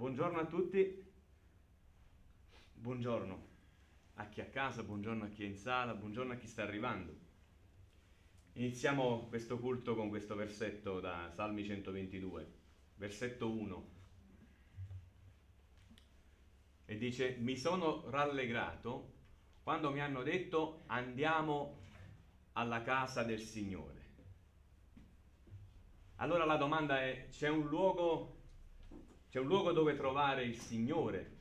Buongiorno a tutti, buongiorno a chi è a casa, buongiorno a chi è in sala, buongiorno a chi sta arrivando. Iniziamo questo culto con questo versetto da Salmi 122, versetto 1, e dice: mi sono rallegrato quando mi hanno detto andiamo alla casa del Signore. Allora la domanda è: c'è un luogo dove trovare il Signore?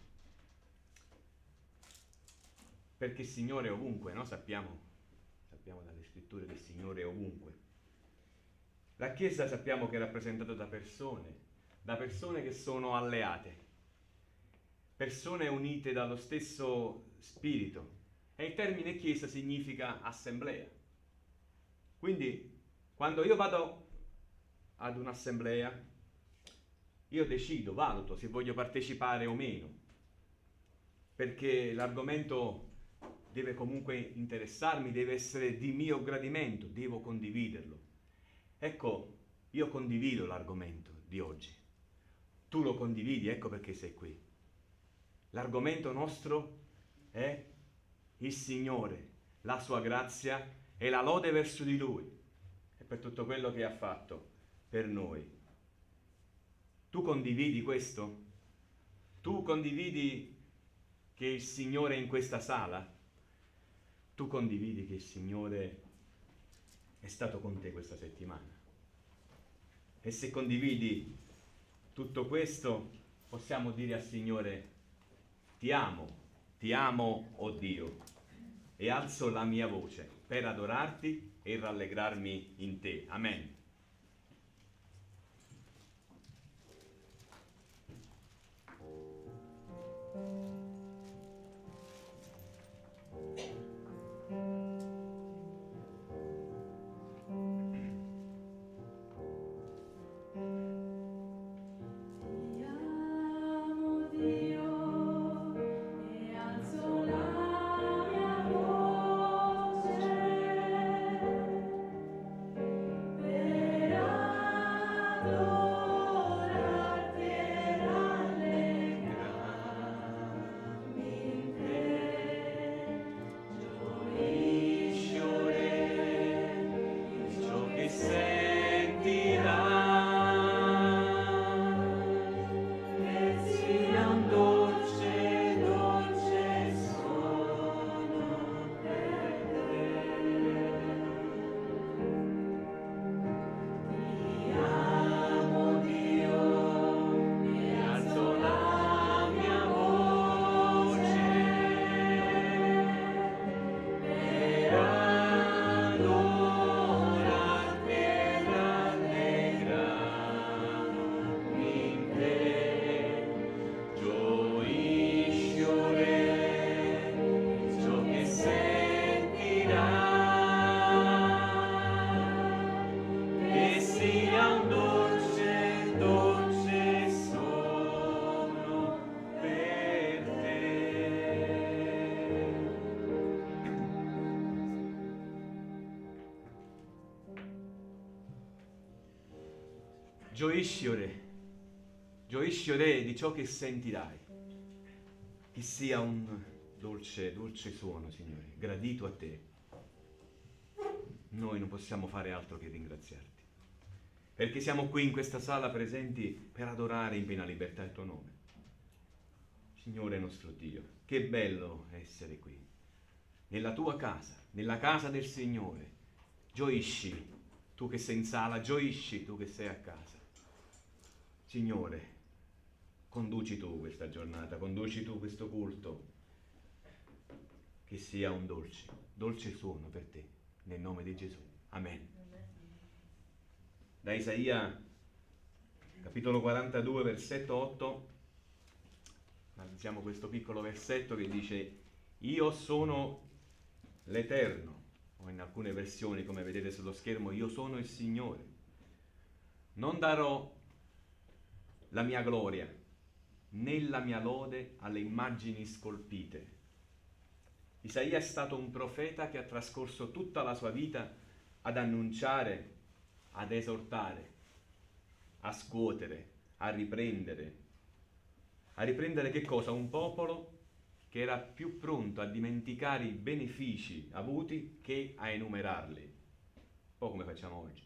Perché il Signore è ovunque, no? Sappiamo dalle scritture che il Signore è ovunque. La Chiesa sappiamo che è rappresentata da persone che sono alleate, persone unite dallo stesso spirito. E il termine Chiesa significa assemblea. Quindi, quando io vado ad un'assemblea, io decido, valuto se voglio partecipare o meno, perché l'argomento deve comunque interessarmi, deve essere di mio gradimento, devo condividerlo. Ecco, io condivido l'argomento di oggi. Tu lo condividi, ecco perché sei qui. L'argomento nostro è il Signore, la sua grazia e la lode verso di Lui e per tutto quello che ha fatto per noi. Tu condividi questo? Tu condividi che il Signore è in questa sala? Tu condividi che il Signore è stato con te questa settimana? E se condividi tutto questo, possiamo dire al Signore: ti amo, oh Dio, e alzo la mia voce per adorarti e rallegrarmi in te. Amen. Gioisci ore di ciò che sentirai, che sia un dolce suono, Signore, gradito a te. Noi non possiamo fare altro che ringraziarti, perché siamo qui in questa sala presenti per adorare in piena libertà il tuo nome. Signore nostro Dio, che bello essere qui, nella tua casa, nella casa del Signore. Gioisci tu che sei in sala, gioisci tu che sei a casa. Signore, conduci tu questa giornata, conduci tu questo culto, che sia un dolce suono per te, nel nome di Gesù. Amen. Da Isaia, capitolo 42, versetto 8, analizziamo questo piccolo versetto che dice: io sono l'Eterno, o in alcune versioni, come vedete sullo schermo, io sono il Signore. Non darò la mia gloria né la mia lode alle immagini scolpite. Isaia è stato un profeta che ha trascorso tutta la sua vita ad annunciare, ad esortare, a scuotere, a riprendere, a riprendere che cosa? Un popolo che era più pronto a dimenticare i benefici avuti che a enumerarli, un po' come facciamo oggi,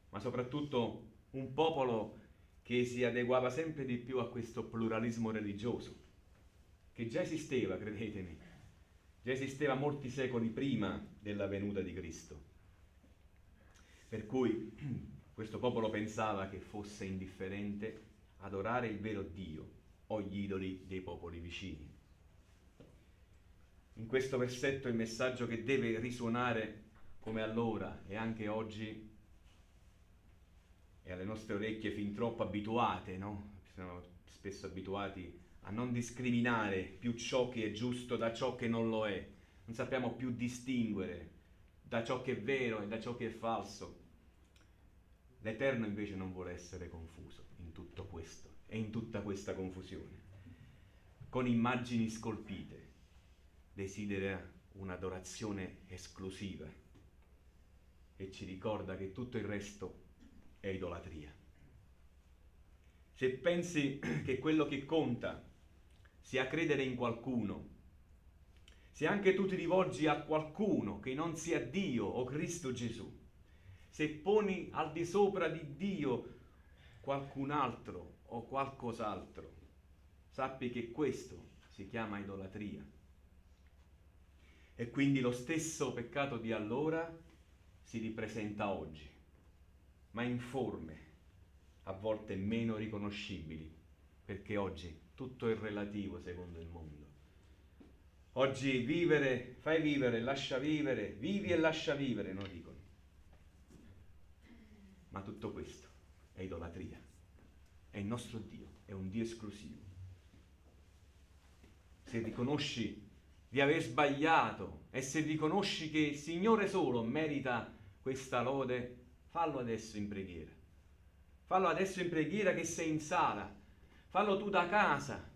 ma soprattutto un popolo che si adeguava sempre di più a questo pluralismo religioso, che già esisteva, credetemi, già esisteva molti secoli prima della venuta di Cristo. Per cui questo popolo pensava che fosse indifferente adorare il vero Dio o gli idoli dei popoli vicini. In questo versetto il messaggio che deve risuonare come allora e anche oggi e alle nostre orecchie fin troppo abituate, no? Siamo spesso abituati a non discriminare più ciò che è giusto da ciò che non lo è. Non sappiamo più distinguere da ciò che è vero e da ciò che è falso. L'Eterno invece non vuole essere confuso in tutto questo e in tutta questa confusione. Con immagini scolpite desidera un'adorazione esclusiva e ci ricorda che tutto il resto è idolatria. Se pensi che quello che conta sia credere in qualcuno, se anche tu ti rivolgi a qualcuno che non sia Dio o Cristo Gesù, se poni al di sopra di Dio qualcun altro o qualcos'altro, sappi che questo si chiama idolatria. E quindi lo stesso peccato di allora si ripresenta oggi, ma in forme a volte meno riconoscibili, perché oggi tutto è relativo secondo il mondo. Oggi vivere, fai vivere, lascia vivere, vivi e lascia vivere, non dicono. Ma tutto questo è idolatria. È il nostro Dio, è un Dio esclusivo. Se riconosci di aver sbagliato e se riconosci che il Signore solo merita questa lode, fallo adesso in preghiera. Fallo adesso in preghiera che sei in sala. Fallo tu da casa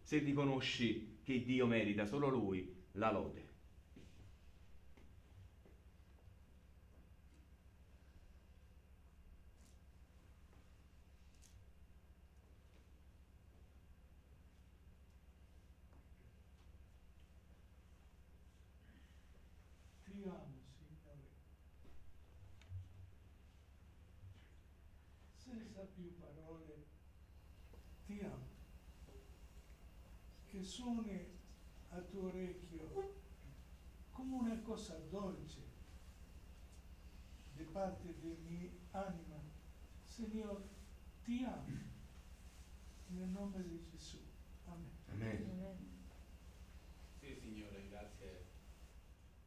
se riconosci che Dio merita solo Lui la lode. Ti amo, Signore, senza più parole, ti amo, che suoni al tuo orecchio come una cosa dolce di parte di mia anima. Signore, ti amo, nel nome di Gesù. Amen. Amen. Sì, Signore, grazie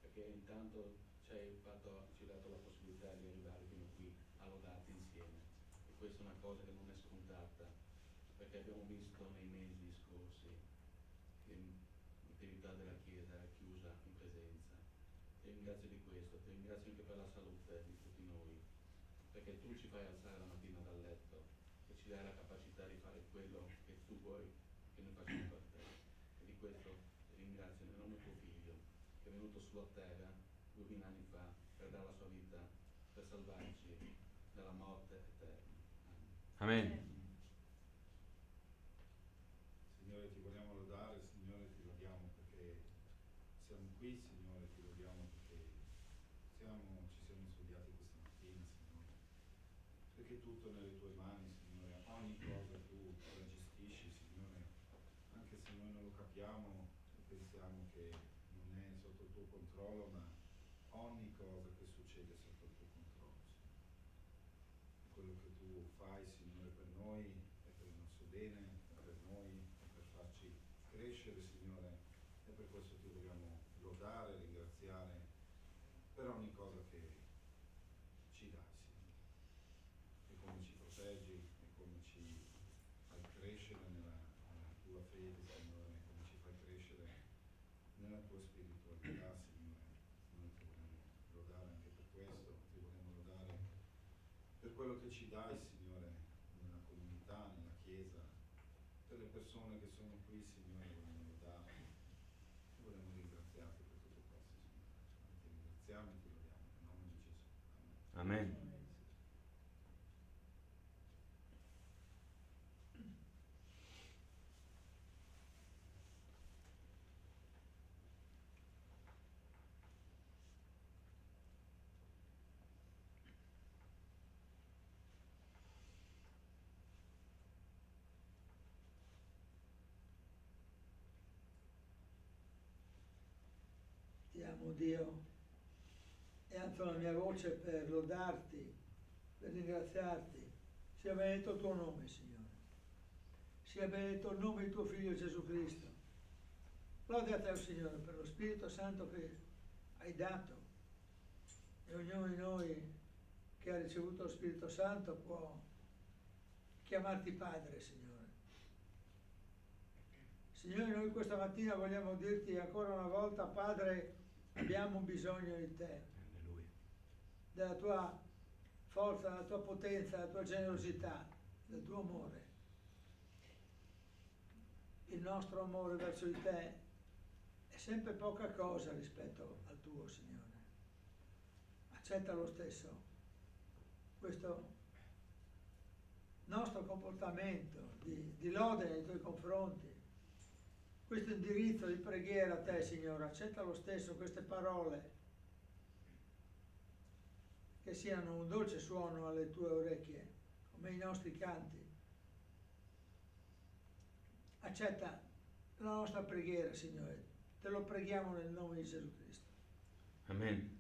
perché intanto ci hai dato la possibilità di arrivare fino qui a lodarti insieme. E questa è una cosa che non è scontata, perché abbiamo visto nei mesi scorsi che l'attività della Chiesa era chiusa in presenza. Ti ringrazio di questo, ti ringrazio anche per la salute di tutti noi, perché tu ci fai alzare la mattina dal letto e ci dai la capacità di fare quello che tu vuoi che noi facciamo per te. E di questo ti ringrazio nel nome di tuo Figlio, che è venuto sulla terra 2000 anni fa per dare la sua vita, per salvarci dalla morte eterna. Amen. Amen. Signore, ti vogliamo lodare, Signore, ti lodiamo perché siamo qui, Signore, ti lodiamo perché ci siamo svegliati questa mattina, Signore, perché tutto è nelle tue mani, Signore, ogni cosa tu la gestisci, Signore, anche se noi non lo capiamo e pensiamo che non è sotto il tuo controllo, ma ogni cosa che succede è sotto il tuo controllo, Signore. Quello che tu fai, Signore, per noi è per il nostro bene, è per noi, è per farci crescere, Signore, e per questo ti vogliamo lodare, ringraziare per ogni cosa che ci dai, Signore, e come ci proteggi, e come ci fai crescere nella tua fede, Signore, e come ci fai crescere nella tua spiritualità, Signore. Noi ti vogliamo lodare anche per questo, ti vogliamo lodare per quello che ci dai, Signore, nella comunità, nella Chiesa, per le persone che sono qui, Signore, vogliamo lodarti e vogliamo ringraziarti per tutto questo, Signore. Ti ringraziamo e ti lodiamo nel nome di Gesù. Amen. Amen. amo Dio e alzo la mia voce per lodarti, per ringraziarti. Sia benedetto il tuo nome, Signore. Sia benedetto il nome di tuo Figlio Gesù Cristo. Lode a te, Signore, per lo Spirito Santo che hai dato. E ognuno di noi che ha ricevuto lo Spirito Santo può chiamarti Padre, Signore. Signore, noi questa mattina vogliamo dirti ancora una volta, Padre, abbiamo bisogno di te, Alleluia. della tua forza, della tua potenza, della tua generosità, del tuo amore. Il nostro amore verso di te è sempre poca cosa rispetto al tuo, Signore. Accetta lo stesso questo nostro comportamento di lode nei tuoi confronti, questo indirizzo di preghiera a te, Signore. Accetta lo stesso queste parole che siano un dolce suono alle tue orecchie, come i nostri canti. Accetta la nostra preghiera, Signore. Te lo preghiamo nel nome di Gesù Cristo. Amen.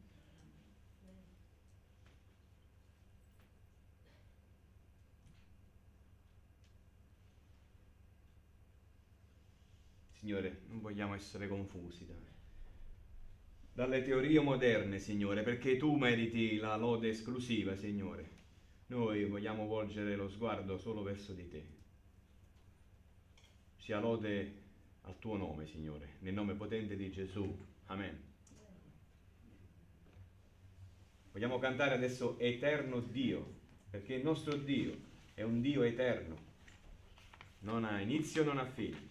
Signore, non vogliamo essere confusi dalle teorie moderne, Signore, perché tu meriti la lode esclusiva, Signore. Noi vogliamo volgere lo sguardo solo verso di te. Sia lode al tuo nome, Signore, nel nome potente di Gesù. Amen. Vogliamo cantare adesso Eterno Dio, perché il nostro Dio è un Dio eterno, non ha inizio, non ha fine.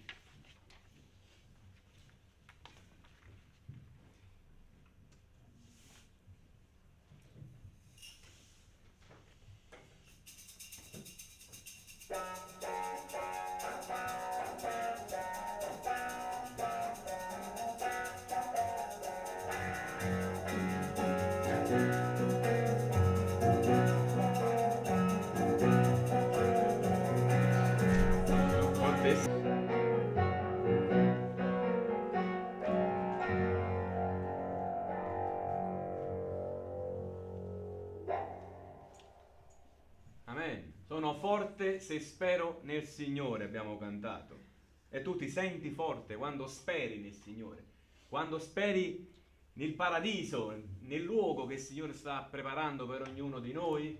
Amen. Sono forte se spero nel Signore, abbiamo cantato. E tu ti senti forte quando speri nel Signore, quando speri nel paradiso, nel luogo che il Signore sta preparando per ognuno di noi.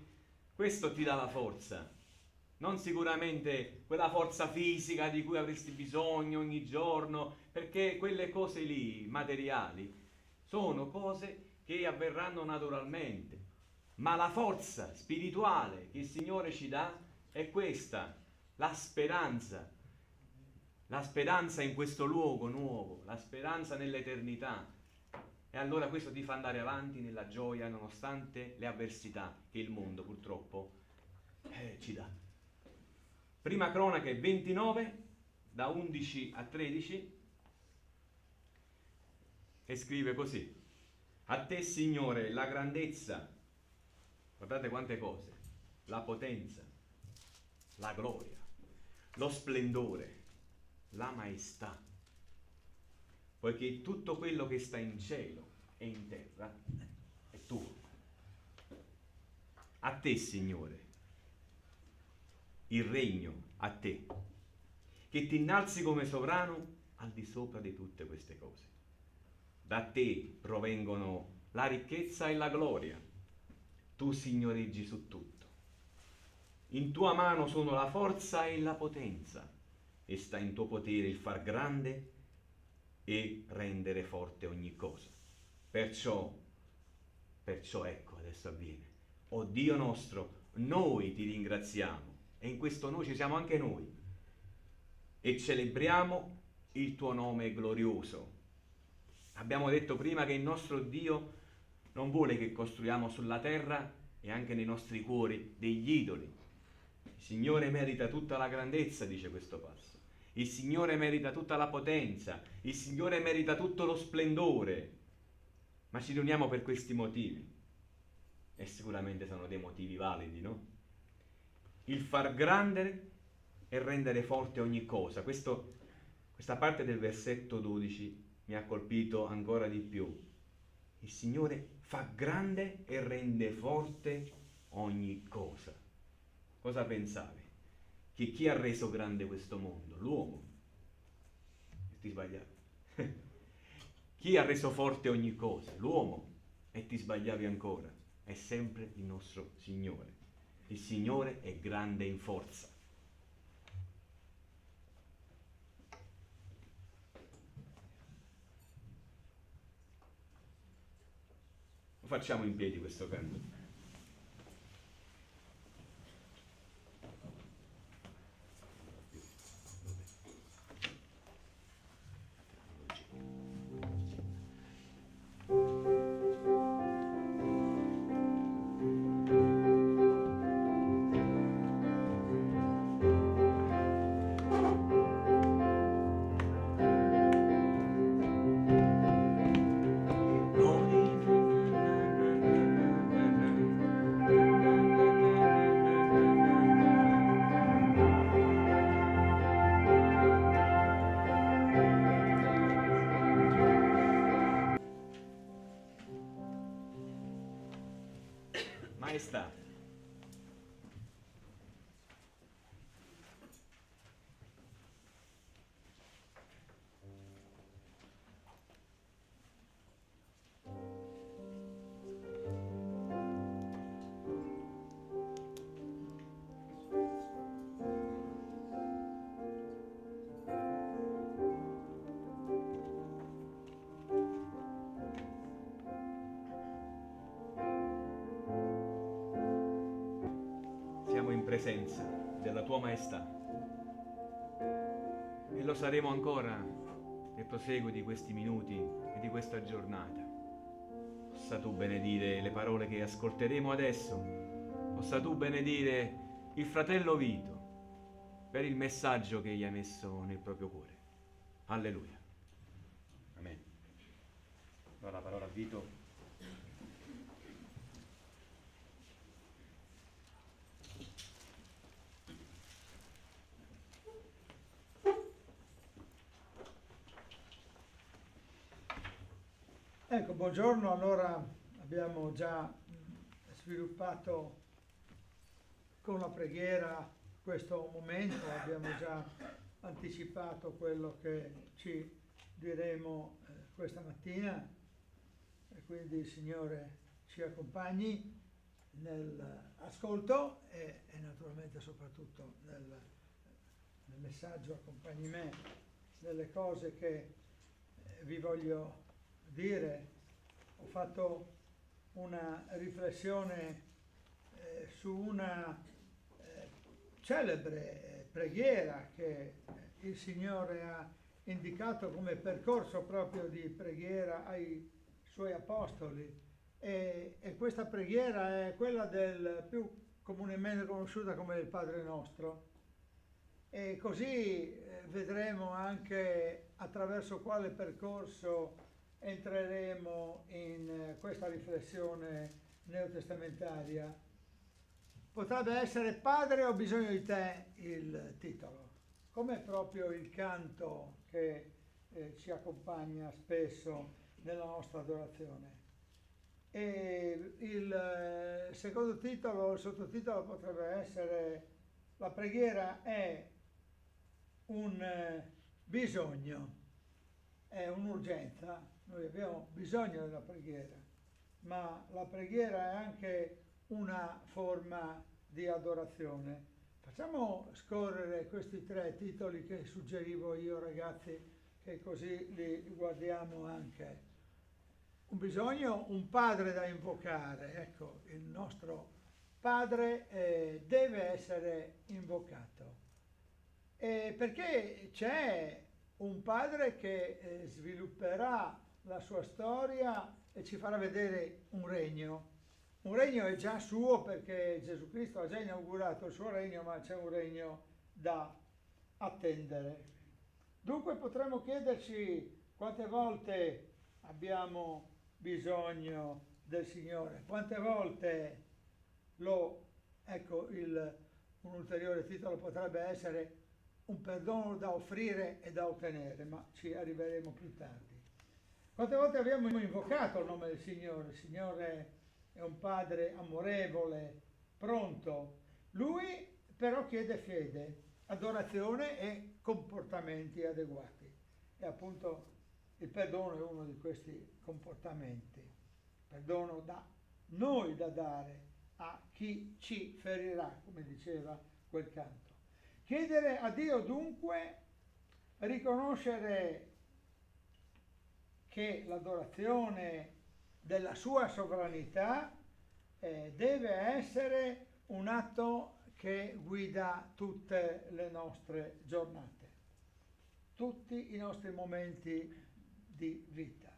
Questo ti dà la forza. Non sicuramente quella forza fisica di cui avresti bisogno ogni giorno, perché quelle cose lì, materiali, sono cose che avverranno naturalmente. Ma la forza spirituale che il Signore ci dà è questa, la speranza in questo luogo nuovo, la speranza nell'eternità. E allora questo ti fa andare avanti nella gioia nonostante le avversità che il mondo purtroppo ci dà. Prima Cronache 29, da 11 a 13, e scrive così: a te, Signore, la grandezza, guardate quante cose, la potenza, la gloria, lo splendore, la maestà, poiché tutto quello che sta in cielo e in terra è tuo. A te, Signore, il regno, a te, che ti innalzi come sovrano al di sopra di tutte queste cose. Da te provengono la ricchezza e la gloria. Tu signoreggi su tutto. In tua mano sono la forza e la potenza, e sta in tuo potere il far grande e rendere forte ogni cosa. Perciò ecco, adesso avviene. O Dio nostro, noi ti ringraziamo, e in questo noi ci siamo anche noi, e celebriamo il tuo nome glorioso. Abbiamo detto prima che il nostro Dio non vuole che costruiamo sulla terra e anche nei nostri cuori degli idoli. Il Signore merita tutta la grandezza, dice questo passo. Il Signore merita tutta la potenza. Il Signore merita tutto lo splendore. Ma ci riuniamo per questi motivi. E sicuramente sono dei motivi validi, no? Il far grande e rendere forte ogni cosa. Questa parte del versetto 12 mi ha colpito ancora di più. Il Signore fa grande e rende forte ogni cosa. Cosa pensavi? Che chi ha reso grande questo mondo? L'uomo. E ti sbagliavi. Chi ha reso forte ogni cosa? L'uomo. E ti sbagliavi ancora. È sempre il nostro Signore. Il Signore è grande in forza. Facciamo in piedi questo canto. Maestà. Siamo in presenza della tua maestà e lo saremo ancora nel proseguo di questi minuti e di questa giornata. Possa tu benedire le parole che ascolteremo adesso, possa tu benedire il fratello Vito per il messaggio che gli hai messo nel proprio cuore. Alleluia. Amen. Do la parola a Vito. Ecco, buongiorno. Allora abbiamo già sviluppato con la preghiera questo momento, abbiamo già anticipato quello che ci diremo questa mattina e quindi il Signore ci accompagni nell'ascolto e naturalmente soprattutto nel messaggio, accompagni me nelle cose che vi voglio dire. Ho fatto una riflessione su una celebre preghiera che il Signore ha indicato come percorso proprio di preghiera ai Suoi Apostoli e questa preghiera è quella del più comunemente conosciuta come il Padre Nostro. E così vedremo anche attraverso quale percorso entreremo in questa riflessione neotestamentaria. Potrebbe essere Padre, ho bisogno di te il titolo, come proprio il canto che ci accompagna spesso nella nostra adorazione. E il secondo titolo, il sottotitolo potrebbe essere: la preghiera è un bisogno, è un'urgenza. Noi abbiamo bisogno della preghiera, ma la preghiera è anche una forma di adorazione. Facciamo scorrere questi tre titoli che suggerivo io, ragazzi, che così li guardiamo anche. Un bisogno, un padre da invocare. Ecco, il nostro padre deve essere invocato. Perché c'è un padre che svilupperà la sua storia e ci farà vedere un regno. Un regno è già suo perché Gesù Cristo ha già inaugurato il suo regno, ma c'è un regno da attendere. Dunque potremmo chiederci quante volte abbiamo bisogno del Signore, quante volte un ulteriore titolo potrebbe essere un perdono da offrire e da ottenere, ma ci arriveremo più tardi. Quante volte abbiamo invocato il nome del Signore? Il Signore è un Padre amorevole, pronto. Lui però chiede fede, adorazione e comportamenti adeguati. E appunto il perdono è uno di questi comportamenti. Perdono da noi da dare a chi ci ferirà, come diceva quel canto. Chiedere a Dio dunque, riconoscere che l'adorazione della sua sovranità deve essere un atto che guida tutte le nostre giornate, tutti i nostri momenti di vita.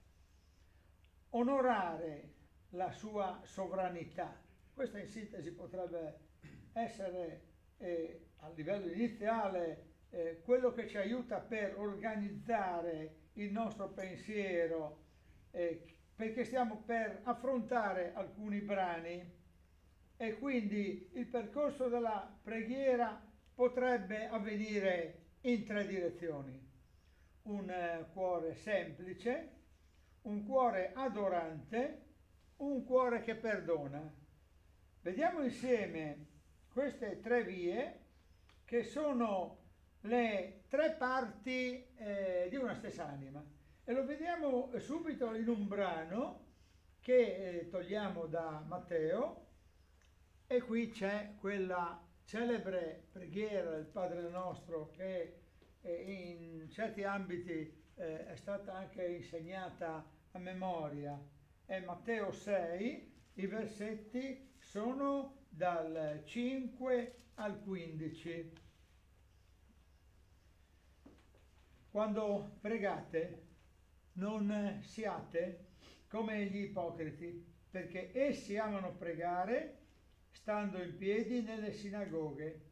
Onorare la sua sovranità, questa in sintesi potrebbe essere a livello iniziale quello che ci aiuta per organizzare il nostro pensiero, perché stiamo per affrontare alcuni brani e quindi il percorso della preghiera potrebbe avvenire in 3 direzioni. Un cuore semplice, un cuore adorante, un cuore che perdona. Vediamo insieme queste 3 vie che sono le 3 parti di una stessa anima e lo vediamo subito in un brano che togliamo da Matteo, e qui c'è quella celebre preghiera del Padre nostro che in certi ambiti è stata anche insegnata a memoria. È Matteo 6, i versetti sono dal 5 al 15. Quando pregate non siate come gli ipocriti, perché essi amano pregare stando in piedi nelle sinagoghe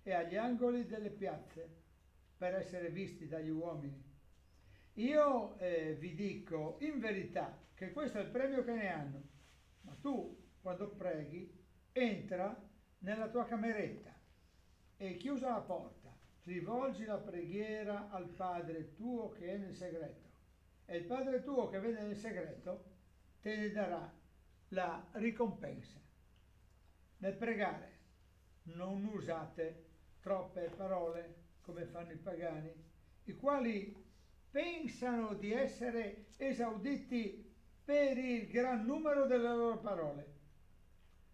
e agli angoli delle piazze, per essere visti dagli uomini. Io vi dico in verità che questo è il premio che ne hanno, ma tu, quando preghi, entra nella tua cameretta e chiusa la porta, rivolgi la preghiera al Padre tuo che è nel segreto, e il Padre tuo che vede nel segreto te ne darà la ricompensa. Nel pregare non usate troppe parole come fanno i pagani, i quali pensano di essere esauditi per il gran numero delle loro parole.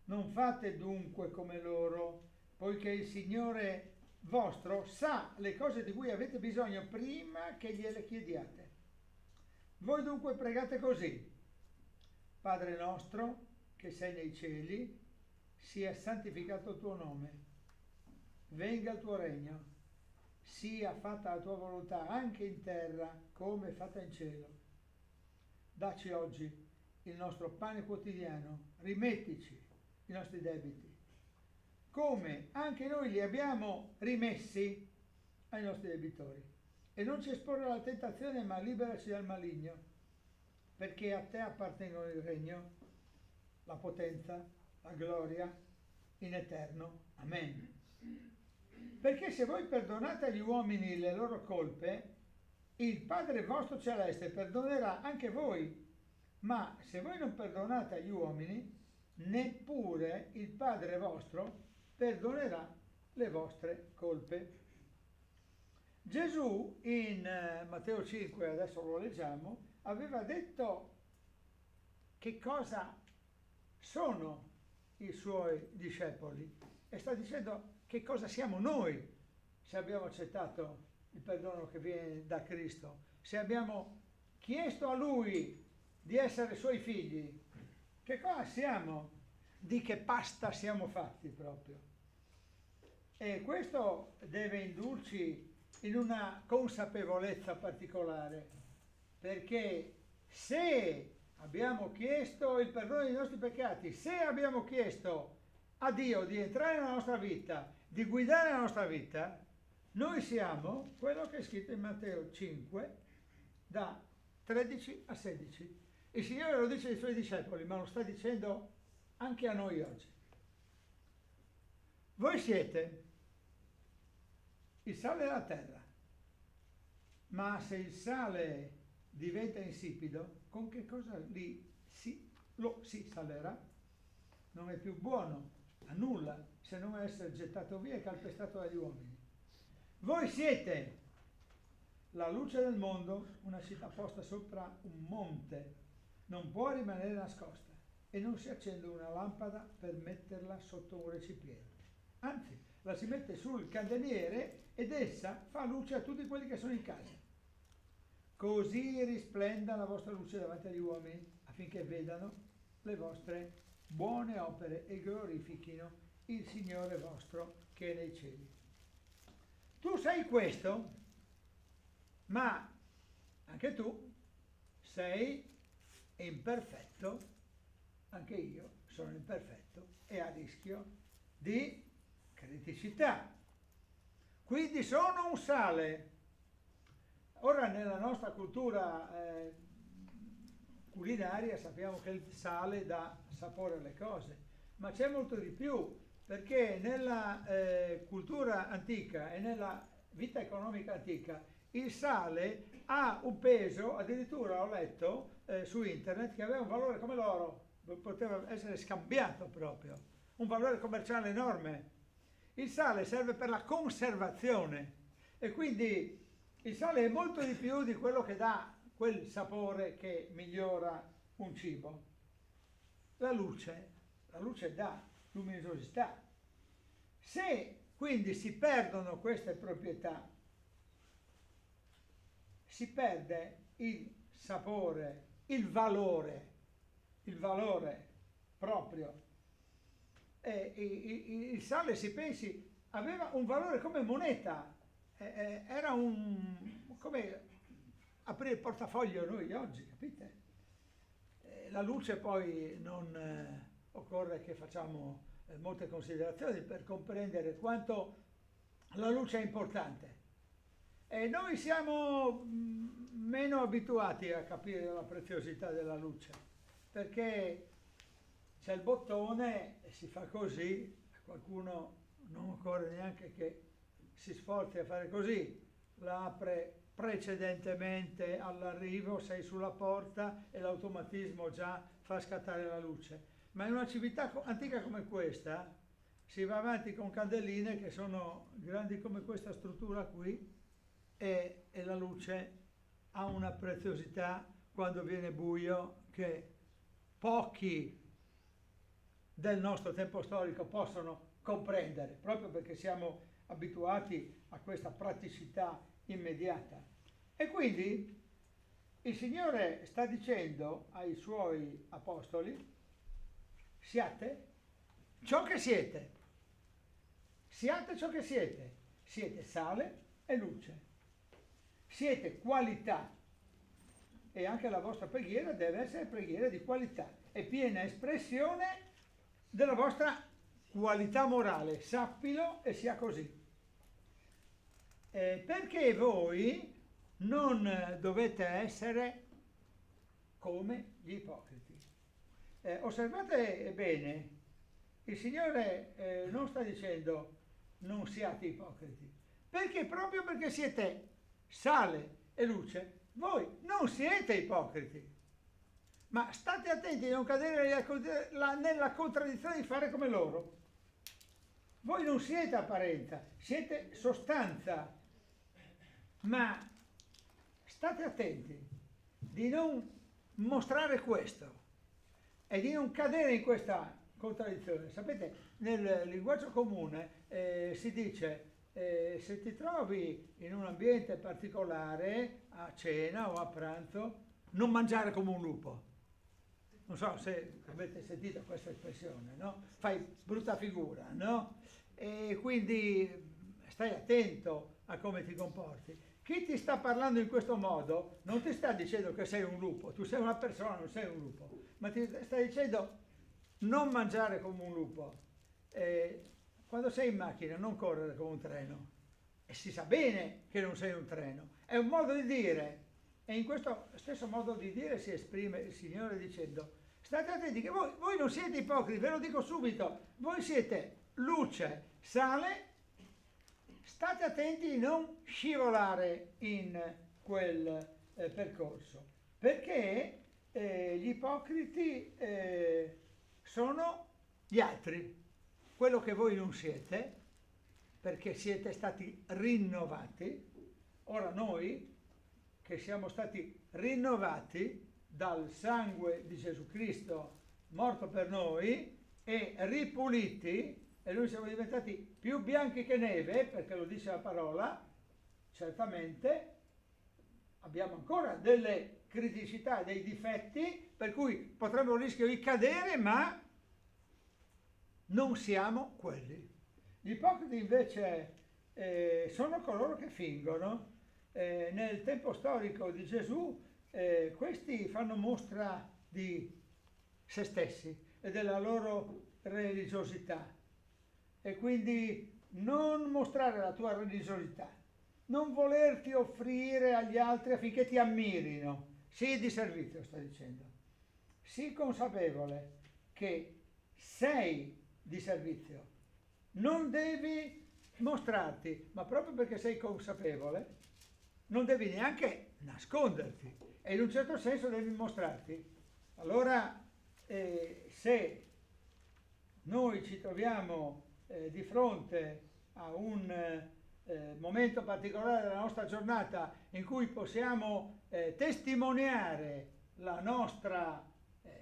Non fate dunque come loro, poiché il Signore vostro sa le cose di cui avete bisogno prima che gliele chiediate. Voi dunque pregate così: Padre nostro che sei nei cieli, sia santificato il tuo nome, venga il tuo regno, sia fatta la tua volontà anche in terra come è fatta in cielo. Dacci oggi il nostro pane quotidiano, rimettici i nostri debiti, come anche noi li abbiamo rimessi ai nostri debitori. E non ci esporre alla tentazione, ma liberaci dal maligno, perché a te appartengono il regno, la potenza, la gloria, in eterno. Amen. Perché se voi perdonate agli uomini le loro colpe, il Padre vostro celeste perdonerà anche voi. Ma se voi non perdonate agli uomini, neppure il Padre vostro perdonerà le vostre colpe. Gesù in Matteo 5, adesso lo leggiamo, aveva detto che cosa sono i suoi discepoli e sta dicendo che cosa siamo noi se abbiamo accettato il perdono che viene da Cristo, se abbiamo chiesto a Lui di essere Suoi figli. Che cosa siamo? Di che pasta siamo fatti proprio? E questo deve indurci in una consapevolezza particolare, perché se abbiamo chiesto il perdono dei nostri peccati, se abbiamo chiesto a Dio di entrare nella nostra vita, di guidare la nostra vita, noi siamo quello che è scritto in Matteo 5, da 13 a 16. Il Signore lo dice ai Suoi discepoli, ma lo sta dicendo anche a noi oggi. Voi siete il sale della terra, ma se il sale diventa insipido, con che cosa lo si salerà? Non è più buono a nulla se non essere gettato via e calpestato dagli uomini. Voi siete la luce del mondo, una città posta sopra un monte, non può rimanere nascosta e non si accende una lampada per metterla sotto un recipiente. Anzi, la si mette sul candeliere ed essa fa luce a tutti quelli che sono in casa. Così risplenda la vostra luce davanti agli uomini, affinché vedano le vostre buone opere e glorifichino il Signore vostro che è nei cieli. Tu sai questo, ma anche tu sei imperfetto, anche io sono imperfetto e a rischio di criticità. Quindi sono un sale. Ora nella nostra cultura culinaria sappiamo che il sale dà sapore alle cose, ma c'è molto di più, perché nella cultura antica e nella vita economica antica il sale ha un peso, addirittura ho letto su internet, che aveva un valore come l'oro, poteva essere scambiato proprio, un valore commerciale enorme. Il sale serve per la conservazione e quindi il sale è molto di più di quello che dà quel sapore che migliora un cibo. La luce dà luminosità. Se quindi si perdono queste proprietà, si perde il sapore, il valore proprio. Il sale, si pensi, aveva un valore come moneta, era come aprire il portafoglio noi oggi, capite? La luce poi non occorre che facciamo molte considerazioni per comprendere quanto la luce è importante. E noi siamo meno abituati a capire la preziosità della luce, perché c'è il bottone e si fa così, qualcuno non occorre neanche che si sforzi a fare così, la apre precedentemente all'arrivo, sei sulla porta e l'automatismo già fa scattare la luce. Ma in una civiltà antica come questa si va avanti con candeline che sono grandi come questa struttura qui e la luce ha una preziosità quando viene buio che pochi del nostro tempo storico possono comprendere, proprio perché siamo abituati a questa praticità immediata. E quindi il Signore sta dicendo ai suoi apostoli: siate ciò che siete, siate ciò che siete sale e luce, siete qualità, e anche la vostra preghiera deve essere preghiera di qualità, è piena espressione della vostra qualità morale, sappilo e sia così. Perché voi non dovete essere come gli ipocriti. Osservate bene, il Signore non sta dicendo non siate ipocriti, perché proprio perché siete sale e luce, voi non siete ipocriti. Ma state attenti a non cadere nella contraddizione di fare come loro. Voi non siete apparenza, siete sostanza. Ma state attenti di non mostrare questo e di non cadere in questa contraddizione. Sapete, nel linguaggio comune si dice se ti trovi in un ambiente particolare, a cena o a pranzo, non mangiare come un lupo. Non so se avete sentito questa espressione, no? Fai brutta figura, no? E quindi stai attento a come ti comporti. Chi ti sta parlando in questo modo non ti sta dicendo che sei un lupo, tu sei una persona, non sei un lupo, ma ti sta dicendo non mangiare come un lupo. Quando sei in macchina non correre come un treno, e si sa bene che non sei un treno, è un modo di dire, e in questo stesso modo di dire si esprime il Signore dicendo: state attenti che voi non siete ipocriti, ve lo dico subito, voi siete luce, sale. State attenti di non scivolare in quel percorso, perché gli ipocriti sono gli altri, quello che voi non siete, perché siete stati rinnovati. Ora noi, che siamo stati rinnovati dal sangue di Gesù Cristo morto per noi e ripuliti, e noi siamo diventati più bianchi che neve, perché lo dice la parola, certamente abbiamo ancora delle criticità, dei difetti, per cui potremmo rischio di cadere, ma non siamo quelli. Gli ipocriti invece sono coloro che fingono. Nel tempo storico di Gesù questi fanno mostra di se stessi e della loro religiosità, e quindi non mostrare la tua religiosità, non volerti offrire agli altri affinché ti ammirino, sii di servizio, sta dicendo, sii consapevole che sei di servizio, non devi mostrarti, ma proprio perché sei consapevole non devi neanche nasconderti, e in un certo senso devi mostrarti. Allora se noi ci troviamo di fronte a un momento particolare della nostra giornata in cui possiamo testimoniare la nostra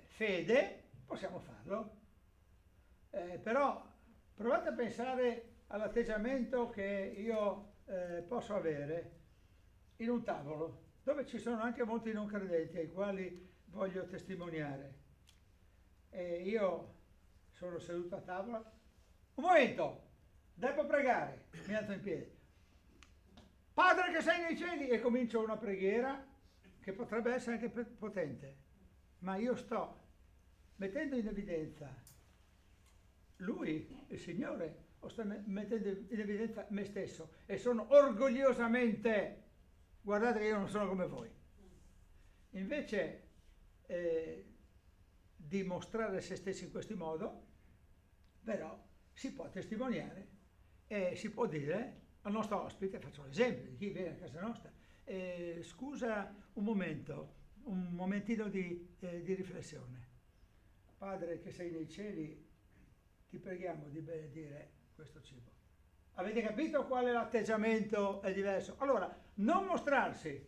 fede, possiamo farlo. Però provate a pensare all'atteggiamento che io posso avere in un tavolo dove ci sono anche molti non credenti ai quali voglio testimoniare, e io sono seduto a tavola. Un momento, devo pregare, mi alzo in piedi. Padre che sei nei cieli, e comincio una preghiera che potrebbe essere anche potente, ma io sto mettendo in evidenza Lui, il Signore, o sto mettendo in evidenza me stesso, e sono orgogliosamente, guardate che io non sono come voi. Invece di mostrare se stessi in questo modo, però si può testimoniare e si può dire al nostro ospite, faccio l'esempio di chi viene a casa nostra, scusa un momento, un momentino di riflessione. Padre che sei nei cieli, ti preghiamo di benedire questo cibo. Avete capito qual è l'atteggiamento? È diverso. Allora, non mostrarsi.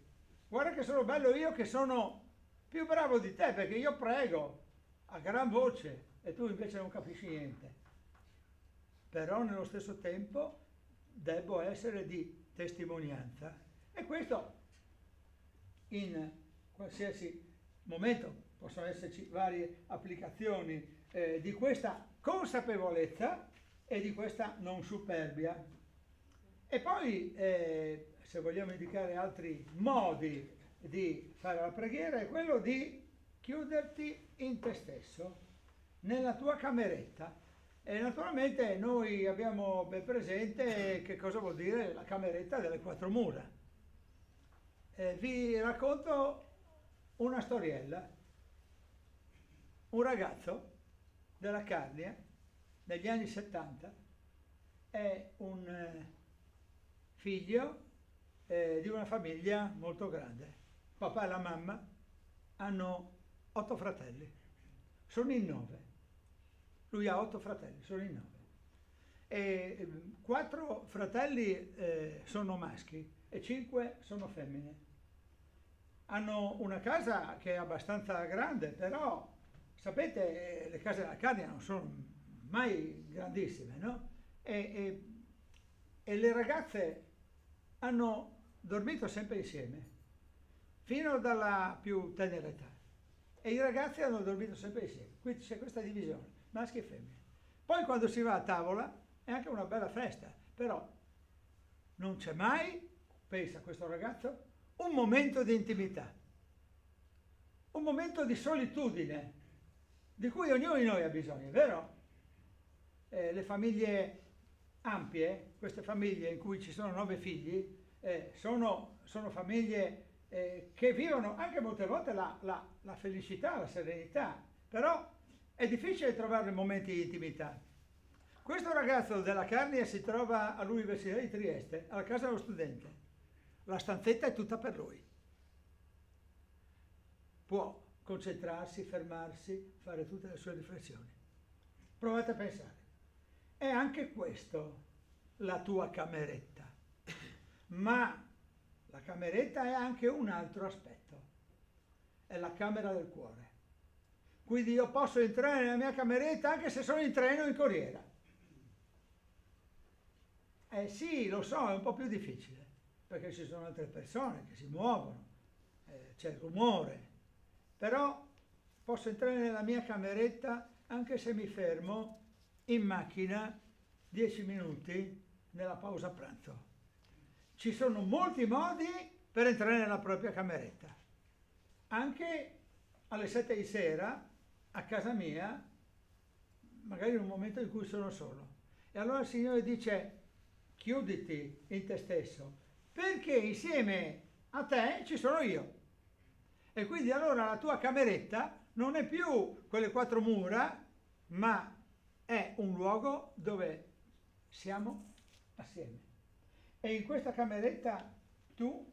Guarda che sono bello io, che sono più bravo di te, perché io prego a gran voce e tu invece non capisci niente. Però nello stesso tempo devo essere di testimonianza. E questo in qualsiasi momento possono esserci varie applicazioni di questa consapevolezza e di questa non superbia. E poi, se vogliamo indicare altri modi di fare la preghiera, è quello di chiuderti in te stesso, nella tua cameretta. E naturalmente noi abbiamo ben presente che cosa vuol dire la cameretta delle quattro mura. Vi racconto una storiella. Un ragazzo della Carnia, negli anni 70, è un figlio di una famiglia molto grande. Papà e la mamma hanno 8 fratelli, sono in 9. Lui ha 8 fratelli, sono in 9. E 4 fratelli sono maschi e 5 sono femmine. Hanno una casa che è abbastanza grande, però sapete, le case della Carnia non sono mai grandissime, no? E le ragazze hanno dormito sempre insieme, fino dalla più tenera età. E i ragazzi hanno dormito sempre insieme. Quindi c'è questa divisione, maschi e femmine. Poi quando si va a tavola è anche una bella festa, però non c'è mai, pensa questo ragazzo, un momento di intimità, un momento di solitudine, di cui ognuno di noi ha bisogno, vero? Le famiglie ampie, queste famiglie in cui ci sono 9 figli, sono famiglie che vivono anche molte volte la felicità, la serenità, però è difficile trovare momenti di intimità. Questo ragazzo della Carnia si trova all'Università di Trieste, alla casa dello studente. La stanzetta è tutta per lui. può concentrarsi, fermarsi, fare tutte le sue riflessioni. Provate a pensare. È anche questo la tua cameretta, ma la cameretta è anche un altro aspetto, è la camera del cuore. Quindi io posso entrare nella mia cameretta anche se sono in treno o in corriera. Sì, lo so, è un po' più difficile, perché ci sono altre persone che si muovono, c'è il rumore, però posso entrare nella mia cameretta anche se mi fermo in macchina 10 minuti nella pausa pranzo. Ci sono molti modi per entrare nella propria cameretta. Anche alle 7 di sera, a casa mia, magari in un momento in cui sono solo. E allora il Signore dice, chiuditi in te stesso, perché insieme a te ci sono io. E quindi allora la tua cameretta non è più quelle 4 mura, ma è un luogo dove siamo assieme. E in questa cameretta tu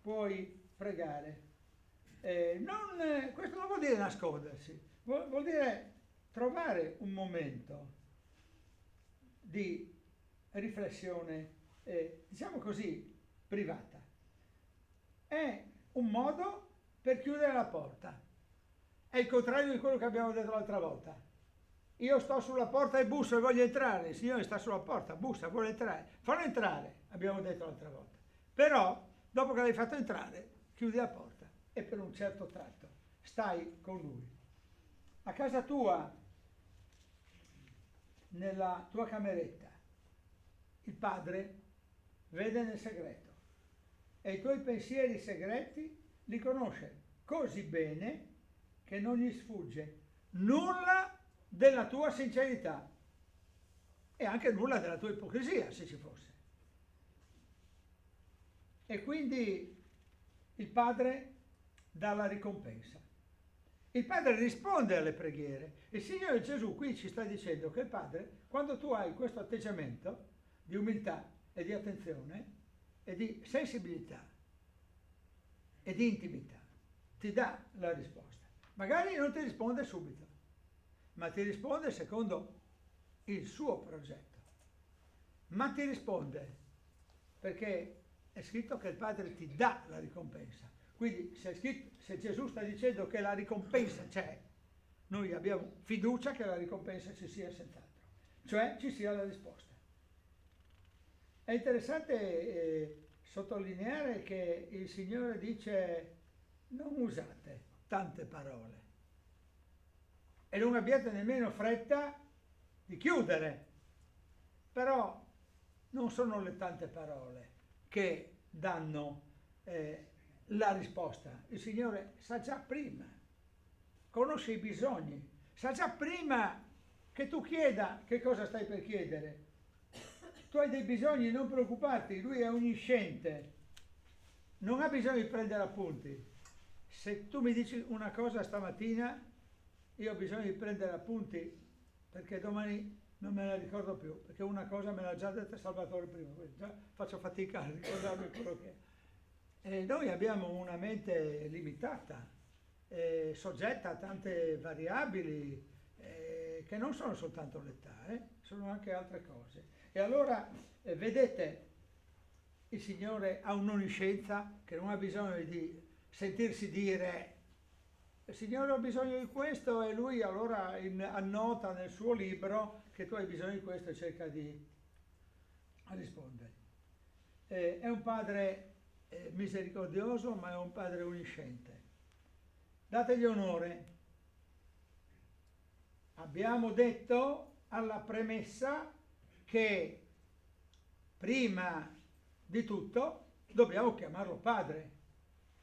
puoi pregare. Questo non vuol dire nascondersi, vuol dire trovare un momento di riflessione, diciamo così, privata. È un modo per chiudere la porta. È il contrario di quello che abbiamo detto l'altra volta. Io sto sulla porta e busso e voglio entrare, il Signore sta sulla porta, bussa, vuole entrare. Fallo entrare, abbiamo detto l'altra volta. Però, dopo che l'hai fatto entrare, chiudi la porta e per un certo tratto stai con Lui. A casa tua, nella tua cameretta, il Padre vede nel segreto e i tuoi pensieri segreti li conosce così bene che non gli sfugge nulla della tua sincerità e anche nulla della tua ipocrisia, se ci fosse. E quindi il Padre dà la ricompensa. Il Padre risponde alle preghiere. Il Signore Gesù qui ci sta dicendo che il Padre, quando tu hai questo atteggiamento di umiltà e di attenzione e di sensibilità e di intimità, ti dà la risposta. Magari non ti risponde subito, ma ti risponde secondo il suo progetto. Ma ti risponde perché è scritto che il Padre ti dà la ricompensa. Quindi se Gesù sta dicendo che la ricompensa c'è, noi abbiamo fiducia che la ricompensa ci sia senz'altro, cioè ci sia la risposta. È interessante sottolineare che il Signore dice non usate tante parole e non abbiate nemmeno fretta di chiudere, però non sono le tante parole che danno la risposta. Il Signore sa già prima, conosce i bisogni, sa già prima che tu chieda che cosa stai per chiedere. Tu hai dei bisogni, non preoccuparti, Lui è onnisciente, non ha bisogno di prendere appunti. Se tu mi dici una cosa stamattina, io ho bisogno di prendere appunti perché domani non me la ricordo più, perché una cosa me l'ha già detta Salvatore prima, quindi già faccio fatica a ricordarmi quello che è. E noi abbiamo una mente limitata, soggetta a tante variabili che non sono soltanto l'età, sono anche altre cose. E allora, vedete, il Signore ha un'onniscienza che non ha bisogno di sentirsi dire il Signore ha bisogno di questo e Lui allora annota nel suo libro che tu hai bisogno di questo e cerca di rispondere. È un Padre misericordioso, ma è un Padre onnisciente. Dategli onore. Abbiamo detto alla premessa che prima di tutto dobbiamo chiamarlo Padre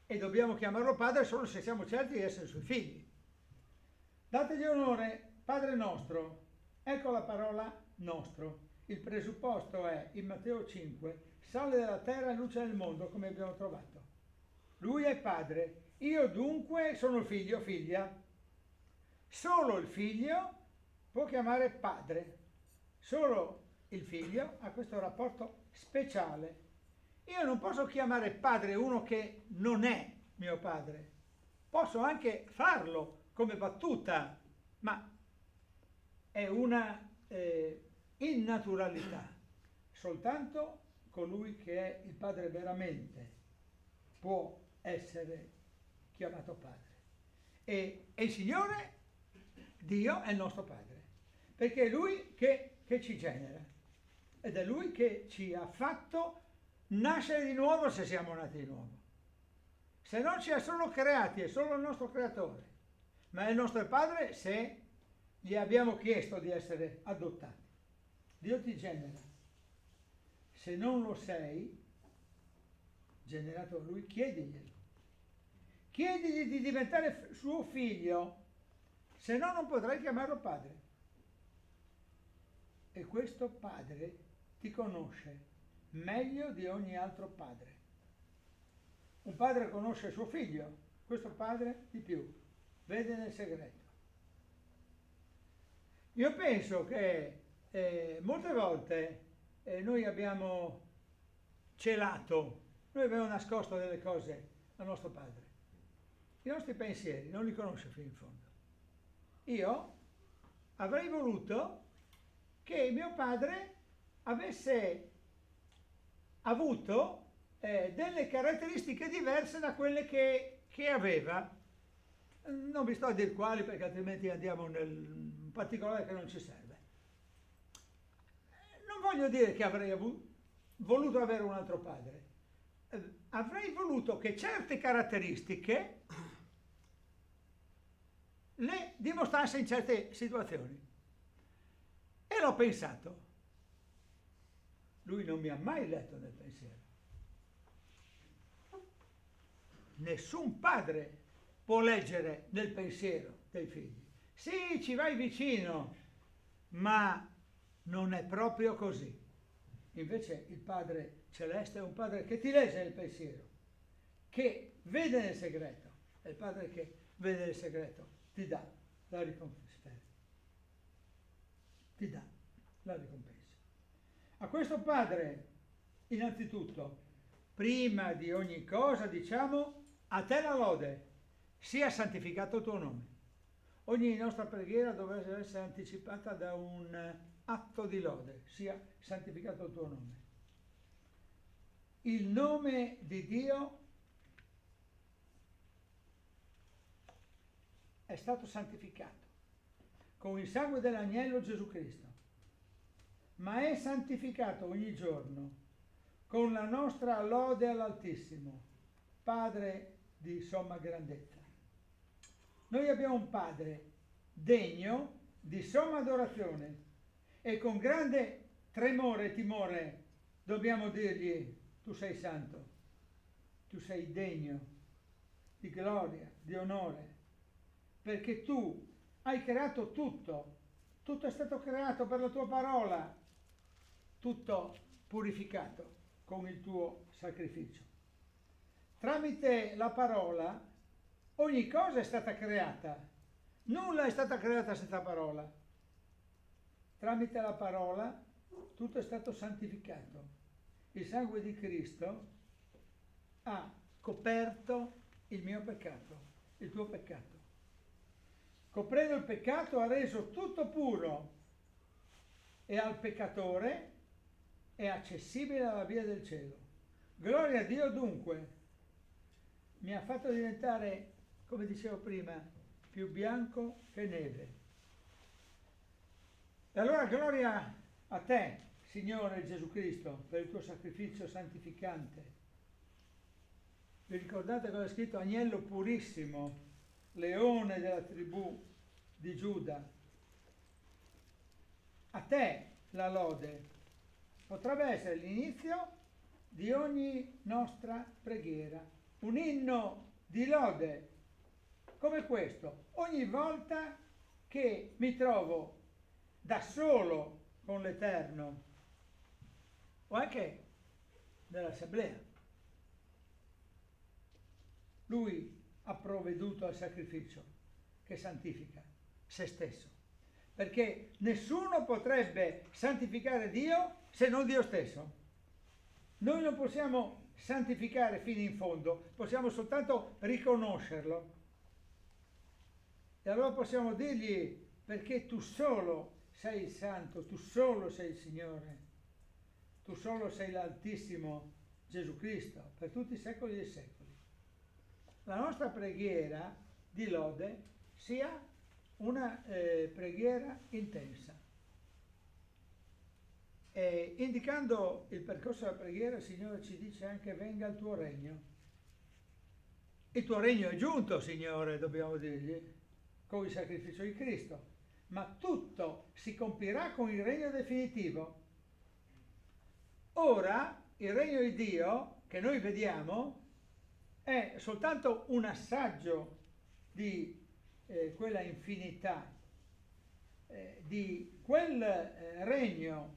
e dobbiamo chiamarlo Padre solo se siamo certi di essere suoi figli. Dategli onore, Padre nostro. Ecco la parola nostro. Il presupposto è in Matteo 5, sale della terra e luce del mondo, come abbiamo trovato. Lui è Padre, io dunque sono figlio, figlia. Solo il figlio può chiamare Padre. Solo il figlio ha questo rapporto speciale. Io non posso chiamare padre uno che non è mio padre. posso anche farlo come battuta, ma è una innaturalità. Soltanto colui che è il Padre veramente può essere chiamato Padre. E il Signore, Dio, è il nostro Padre, perché è Lui che ci genera ed è Lui che ci ha fatto nascere di nuovo se siamo nati di nuovo. Se non ci ha solo creati, è solo il nostro creatore, ma è il nostro Padre se gli abbiamo chiesto di essere adottati. Dio ti genera. Se non lo sei, generato da Lui, chiediglielo. Chiedigli di diventare suo figlio, se no non potrai chiamarlo padre. E questo Padre ti conosce meglio di ogni altro padre. Un padre conosce il suo figlio, questo padre di più, vede nel segreto. Io penso che molte volte noi abbiamo celato, noi abbiamo nascosto delle cose al nostro padre. I nostri pensieri non li conosce fino in fondo. Io avrei voluto che mio padre avesse avuto delle caratteristiche diverse da quelle che aveva. Non vi sto a dire quali perché altrimenti andiamo nel particolare che non ci serve. Non voglio dire che avrei voluto avere un altro padre. Avrei voluto che certe caratteristiche le dimostrasse in certe situazioni. E l'ho pensato. Lui non mi ha mai letto nel pensiero. Nessun padre può leggere nel pensiero dei figli. Sì, ci vai vicino, ma non è proprio così. Invece il Padre Celeste è un Padre che ti legge nel pensiero, che vede nel segreto. È il Padre che vede nel segreto, ti dà la ricompensa. Ti dà la ricompensa. A questo Padre, innanzitutto, prima di ogni cosa, diciamo, a te la lode, sia santificato il tuo nome. Ogni nostra preghiera dovrebbe essere anticipata da un atto di lode, sia santificato il tuo nome. Il nome di Dio è stato santificato con il sangue dell'agnello Gesù Cristo, ma è santificato ogni giorno con la nostra lode all'Altissimo, Padre di somma grandezza. Noi abbiamo un Padre degno di somma adorazione e con grande tremore e timore dobbiamo dirgli: tu sei santo, tu sei degno di gloria, di onore, perché tu hai creato tutto, tutto è stato creato per la tua parola, tutto purificato con il tuo sacrificio. Tramite la parola ogni cosa è stata creata, nulla è stata creata senza parola. Tramite la parola tutto è stato santificato. Il sangue di Cristo ha coperto il mio peccato, il tuo peccato. Coprendo il peccato ha reso tutto puro e al peccatore è accessibile la via del cielo. Gloria a Dio dunque. Mi ha fatto diventare, come dicevo prima, più bianco che neve. E allora gloria a te, Signore Gesù Cristo, per il tuo sacrificio santificante. Vi ricordate cosa è scritto? Agnello purissimo, leone della tribù di Giuda. A te la lode. Potrebbe essere l'inizio di ogni nostra preghiera. Un inno di lode come questo. Ogni volta che mi trovo da solo con l'Eterno o anche nell'assemblea, Lui ha provveduto al sacrificio che santifica se stesso, perché nessuno potrebbe santificare Dio se non Dio stesso. Noi non possiamo santificare fino in fondo, possiamo soltanto riconoscerlo E allora possiamo dirgli, perché tu solo sei il Santo, tu solo sei il Signore, tu solo sei l'Altissimo Gesù Cristo, per tutti i secoli dei secoli. La nostra preghiera di lode sia una preghiera intensa. E indicando il percorso della preghiera, il Signore ci dice anche: venga il tuo regno. Il tuo regno è giunto, Signore, dobbiamo dirgli, con il sacrificio di Cristo, ma tutto si compirà con il regno definitivo. Ora, il regno di Dio, che noi vediamo, è soltanto un assaggio di quella infinità, di quel regno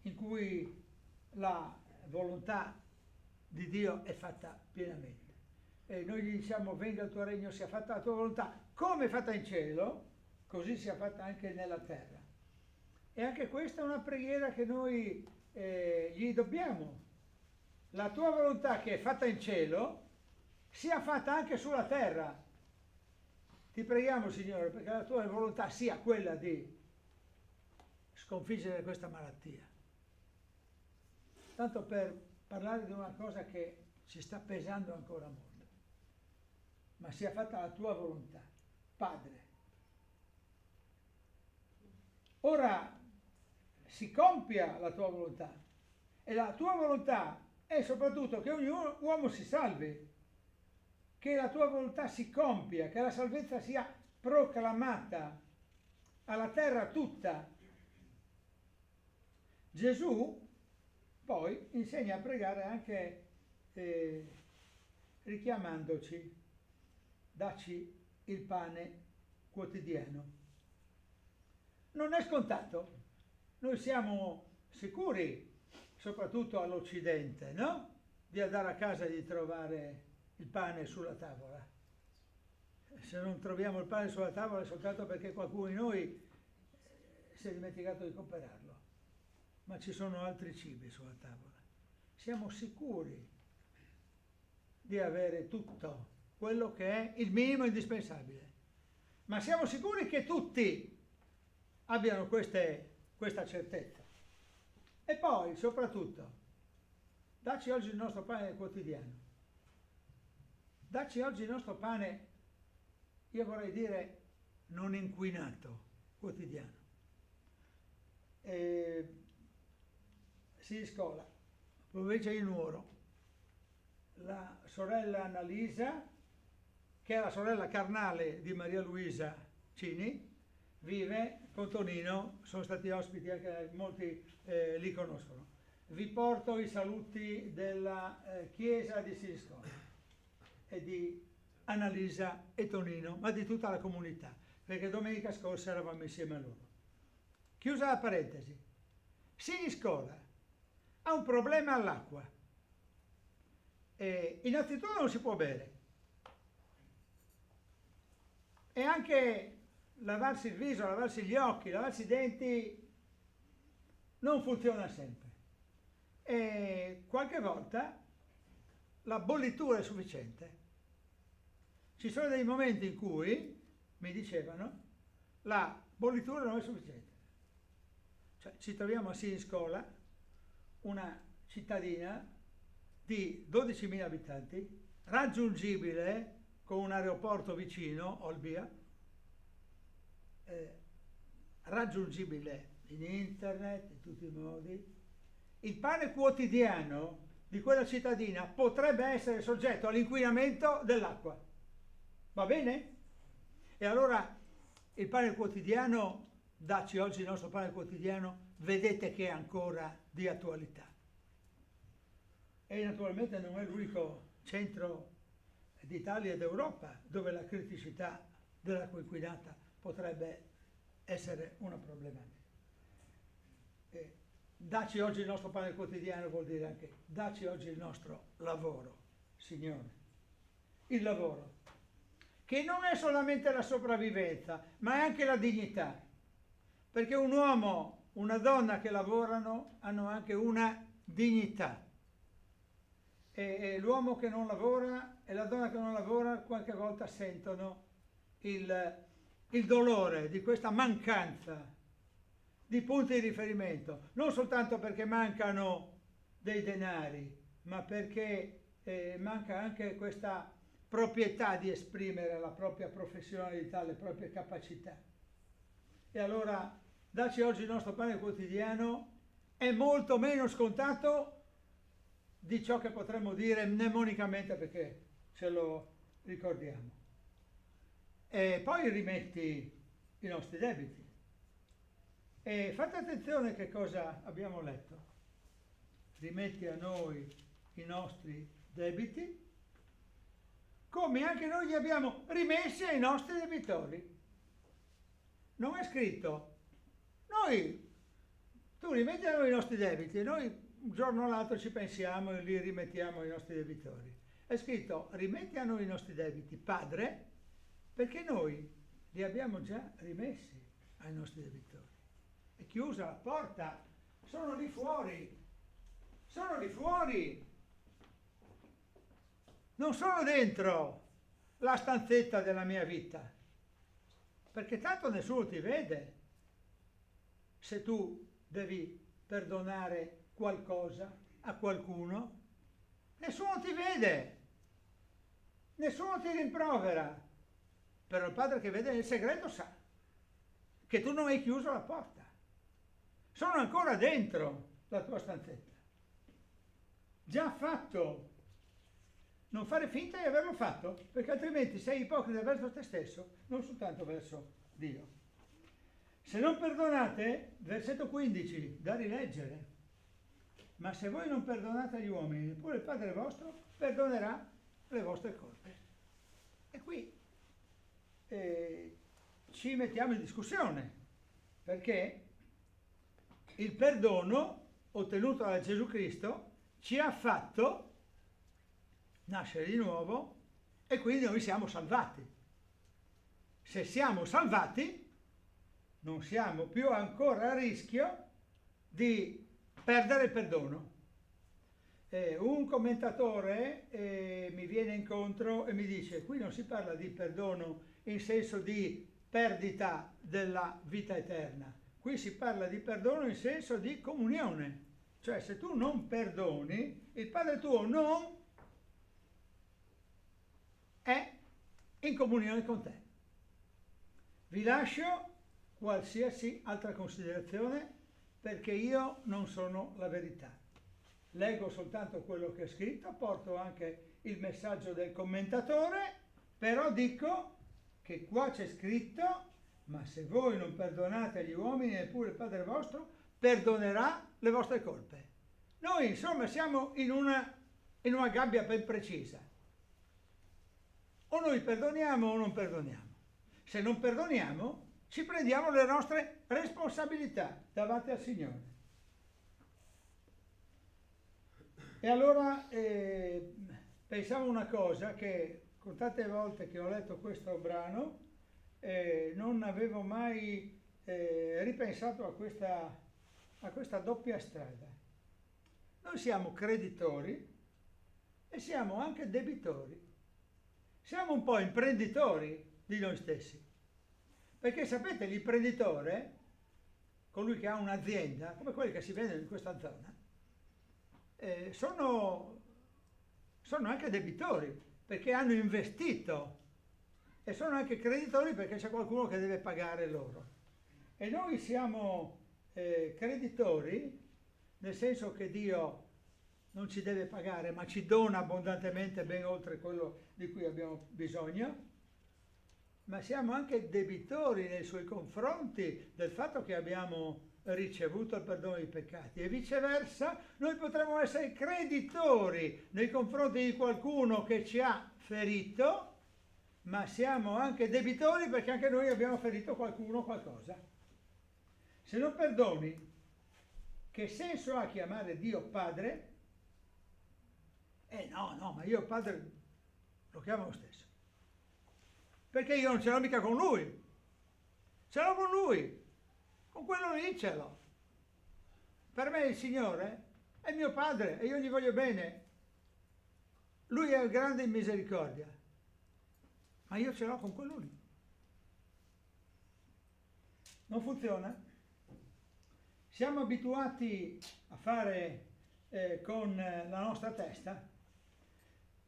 in cui la volontà di Dio è fatta pienamente. E noi gli diciamo: venga il tuo regno, sia fatta la tua volontà, come è fatta in cielo, così sia fatta anche nella terra. E anche questa è una preghiera che noi gli dobbiamo. La tua volontà che è fatta in cielo sia fatta anche sulla terra. Ti preghiamo, Signore, perché la tua volontà sia quella di sconfiggere questa malattia. Tanto per parlare di una cosa che ci sta pesando ancora molto. Ma sia fatta la tua volontà, Padre. Ora si compia la tua volontà, e la tua volontà è soprattutto che ogni uomo si salvi, che la tua volontà si compia, che la salvezza sia proclamata alla terra tutta. Gesù poi insegna a pregare anche richiamandoci: dacci il pane quotidiano. Non è scontato. Noi siamo sicuri, soprattutto all'Occidente, no? Di andare a casa e di trovare il pane sulla tavola. Se non troviamo il pane sulla tavola è soltanto perché qualcuno di noi si è dimenticato di comperarlo. Ma ci sono altri cibi sulla tavola. Siamo sicuri di avere tutto quello che è il minimo indispensabile. Ma siamo sicuri che tutti abbiano questa certezza. E poi, soprattutto, dacci oggi il nostro pane quotidiano. Dacci oggi il nostro pane, io vorrei dire, non inquinato, quotidiano. Siniscola, provincia di Nuoro, la sorella Annalisa, che è la sorella carnale di Maria Luisa Cini, vive con Tonino, sono stati ospiti anche molti, li conoscono. Vi porto i saluti della chiesa di Siniscola e di Annalisa e Tonino, ma di tutta la comunità, perché domenica scorsa eravamo insieme a loro. Chiusa la parentesi, Siniscola ha un problema all'acqua. Innanzitutto non si può bere, e anche lavarsi il viso, lavarsi gli occhi, lavarsi i denti non funziona sempre, e qualche volta la bollitura è sufficiente. Ci sono dei momenti in cui, mi dicevano, la bollitura non è sufficiente. Cioè, ci troviamo a Siniscola, una cittadina di 12.000 abitanti, raggiungibile con un aeroporto vicino, Olbia, raggiungibile in internet, in tutti i modi. Il pane quotidiano di quella cittadina potrebbe essere soggetto all'inquinamento dell'acqua. Va bene? E allora il pane quotidiano, dacci oggi il nostro pane quotidiano, vedete che è ancora di attualità. E naturalmente non è l'unico centro d'Italia ed Europa dove la criticità dell'acqua inquinata potrebbe essere una problematica. Dacci oggi il nostro pane quotidiano vuol dire anche dacci oggi il nostro lavoro, Signore. Il lavoro, che non è solamente la sopravvivenza, ma è anche la dignità. Perché un uomo, una donna che lavorano hanno anche una dignità. e l'uomo che non lavora e la donna che non lavora qualche volta sentono il dolore di questa mancanza di punti di riferimento, non soltanto perché mancano dei denari, ma perché manca anche questa proprietà di esprimere la propria professionalità, le proprie capacità. E allora darci oggi il nostro pane quotidiano è molto meno scontato di ciò che potremmo dire mnemonicamente, perché ce lo ricordiamo. E poi rimetti i nostri debiti. E fate attenzione che cosa abbiamo letto. Rimetti a noi i nostri debiti, come anche noi li abbiamo rimessi ai nostri debitori. Non è scritto, tu rimetti a noi i nostri debiti e noi un giorno o l'altro ci pensiamo e li rimettiamo ai nostri debitori. È scritto, rimetti a noi i nostri debiti, Padre, perché noi li abbiamo già rimessi ai nostri debitori. È chiusa la porta, sono lì fuori, non sono dentro la stanzetta della mia vita, perché tanto nessuno ti vede se tu devi perdonare qualcosa a qualcuno, nessuno ti vede, nessuno ti rimprovera, però il Padre che vede nel segreto sa che tu non hai chiuso la porta, sono ancora dentro la tua stanzetta, già fatto. Non fare finta di averlo fatto, perché altrimenti sei ipocrita verso te stesso, non soltanto verso Dio. Se non perdonate, versetto 15, da rileggere, ma se voi non perdonate agli uomini, neppure il Padre vostro perdonerà le vostre colpe. E qui ci mettiamo in discussione, perché il perdono ottenuto da Gesù Cristo ci ha fatto nascere di nuovo e quindi noi siamo salvati. Se siamo salvati, non siamo più ancora a rischio di perdere il perdono. Un commentatore mi viene incontro e mi dice: qui non si parla di perdono in senso di perdita della vita eterna, qui si parla di perdono in senso di comunione, cioè se tu non perdoni, il Padre tuo non è in comunione con te. Vi lascio qualsiasi altra considerazione perché io non sono la verità. Leggo soltanto quello che è scritto, porto anche il messaggio del commentatore, però dico che qua c'è scritto: ma se voi non perdonate agli uomini, neppure il Padre vostro perdonerà le vostre colpe. Noi insomma siamo in una gabbia ben precisa. O noi perdoniamo o non perdoniamo. Se non perdoniamo, ci prendiamo le nostre responsabilità davanti al Signore. E allora pensavo una cosa, che con tante volte che ho letto questo brano non avevo mai ripensato a questa doppia strada. Noi siamo creditori e siamo anche debitori. Siamo un po' imprenditori di noi stessi, perché sapete, l'imprenditore, colui che ha un'azienda, come quelli che si vedono in questa zona, sono anche debitori, perché hanno investito, e sono anche creditori perché c'è qualcuno che deve pagare loro. E noi siamo creditori, nel senso che Dio non ci deve pagare, ma ci dona abbondantemente ben oltre quello di cui abbiamo bisogno, ma siamo anche debitori nei suoi confronti del fatto che abbiamo ricevuto il perdono dei peccati, e viceversa noi potremmo essere creditori nei confronti di qualcuno che ci ha ferito, ma siamo anche debitori perché anche noi abbiamo ferito qualcuno qualcosa. Se non perdoni, che senso ha chiamare Dio Padre? No, ma io Padre lo chiamo lo stesso, perché io non ce l'ho mica con Lui, ce l'ho con Lui, con quello lì ce l'ho. Per me il Signore è mio Padre e io gli voglio bene, lui è grande in misericordia, ma io ce l'ho con quello lì. Non funziona. Siamo abituati a fare con la nostra testa.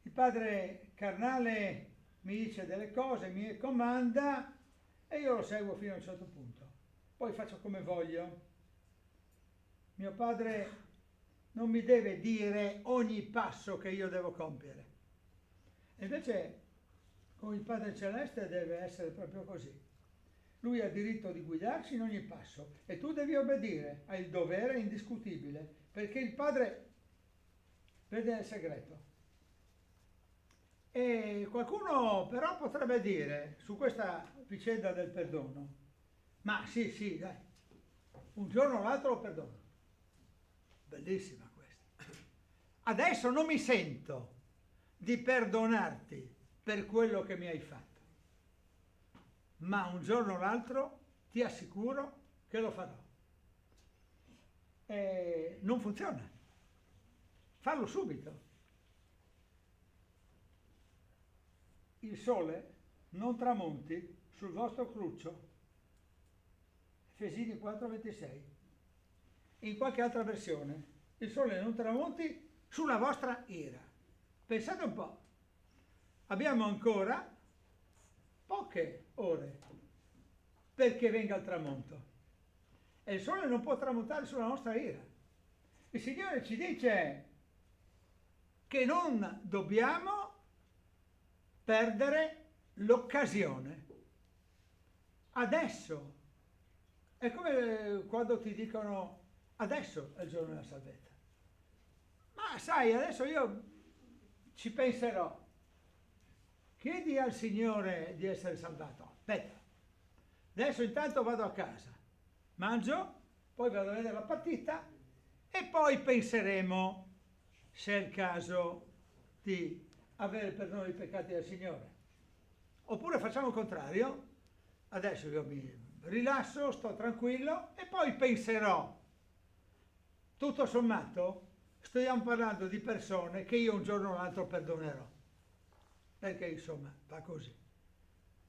Il padre carnale mi dice delle cose, mi comanda e io lo seguo fino a un certo punto. Poi faccio come voglio. Mio padre non mi deve dire ogni passo che io devo compiere. E invece con il Padre Celeste deve essere proprio così. Lui ha diritto di guidarci in ogni passo e tu devi obbedire, hai il dovere indiscutibile, perché il Padre vede nel segreto. E qualcuno però potrebbe dire su questa vicenda del perdono, ma sì, dai, un giorno o l'altro lo perdono. Bellissima questa. Adesso non mi sento di perdonarti per quello che mi hai fatto, ma un giorno o l'altro ti assicuro che lo farò. E non funziona. Fallo subito. Il sole non tramonti sul vostro cruccio. Efesini 4,26. In qualche altra versione, il sole non tramonti sulla vostra ira. Pensate un po', abbiamo ancora poche ore perché venga il tramonto e il sole non può tramontare sulla nostra ira. Il Signore ci dice che non dobbiamo perdere l'occasione. Adesso è come quando ti dicono adesso è il giorno della salvezza. Ma sai, adesso io ci penserò. Chiedi al Signore di essere salvato. Aspetta, adesso intanto vado a casa, mangio, poi vado a vedere la partita e poi penseremo se è il caso di avere perdono dei peccati del Signore. Oppure facciamo il contrario, adesso io mi rilasso, sto tranquillo e poi penserò. Tutto sommato stiamo parlando di persone che io un giorno o l'altro perdonerò, perché insomma va così.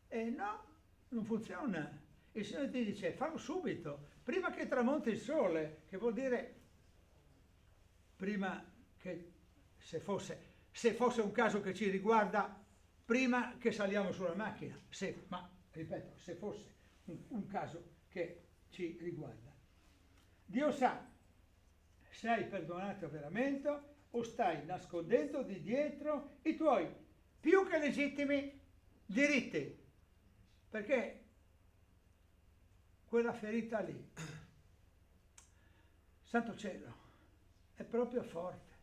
E no, non funziona. Il Signore ti dice fallo subito, prima che tramonti il sole, che vuol dire prima che, se fosse un caso che ci riguarda, prima che saliamo sulla macchina, ma ripeto, se fosse un caso che ci riguarda. Dio sa se hai perdonato veramente o stai nascondendo di dietro i tuoi più che legittimi diritti, perché quella ferita lì, santo cielo, è proprio forte.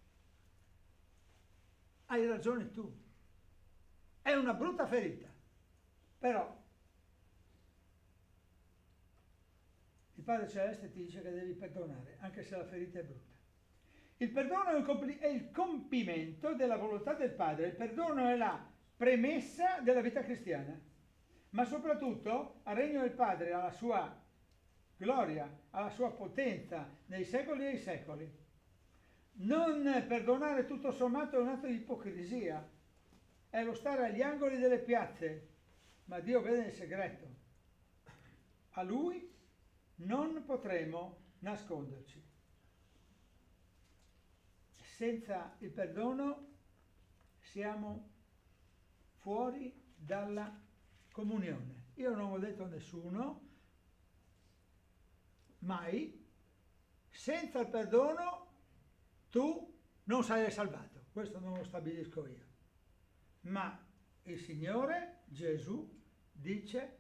Hai ragione tu, è una brutta ferita, però il Padre Celeste ti dice che devi perdonare, anche se la ferita è brutta. Il perdono è il compimento della volontà del Padre, il perdono è la premessa della vita cristiana, ma soprattutto al regno del Padre, alla sua gloria, alla sua potenza nei secoli dei secoli. Non perdonare tutto sommato è un atto di ipocrisia, è lo stare agli angoli delle piazze, ma Dio vede il segreto. A Lui non potremo nasconderci. Senza il perdono siamo fuori dalla comunione. Io non ho detto a nessuno, mai, senza il perdono tu non sarai salvato. Questo non lo stabilisco io. Ma il Signore Gesù dice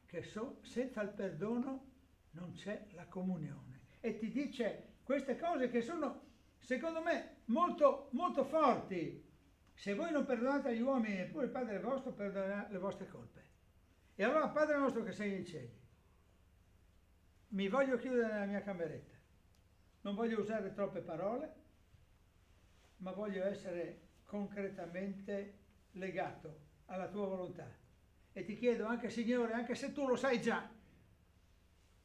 che senza il perdono non c'è la comunione. E ti dice queste cose che sono, secondo me, molto, molto forti. Se voi non perdonate agli uomini, neppure il Padre vostro perdonerà le vostre colpe. E allora, Padre nostro che sei nei cieli, mi voglio chiudere nella mia cameretta. Non voglio usare troppe parole, ma voglio essere concretamente legato alla tua volontà. E ti chiedo anche, Signore, anche se tu lo sai già,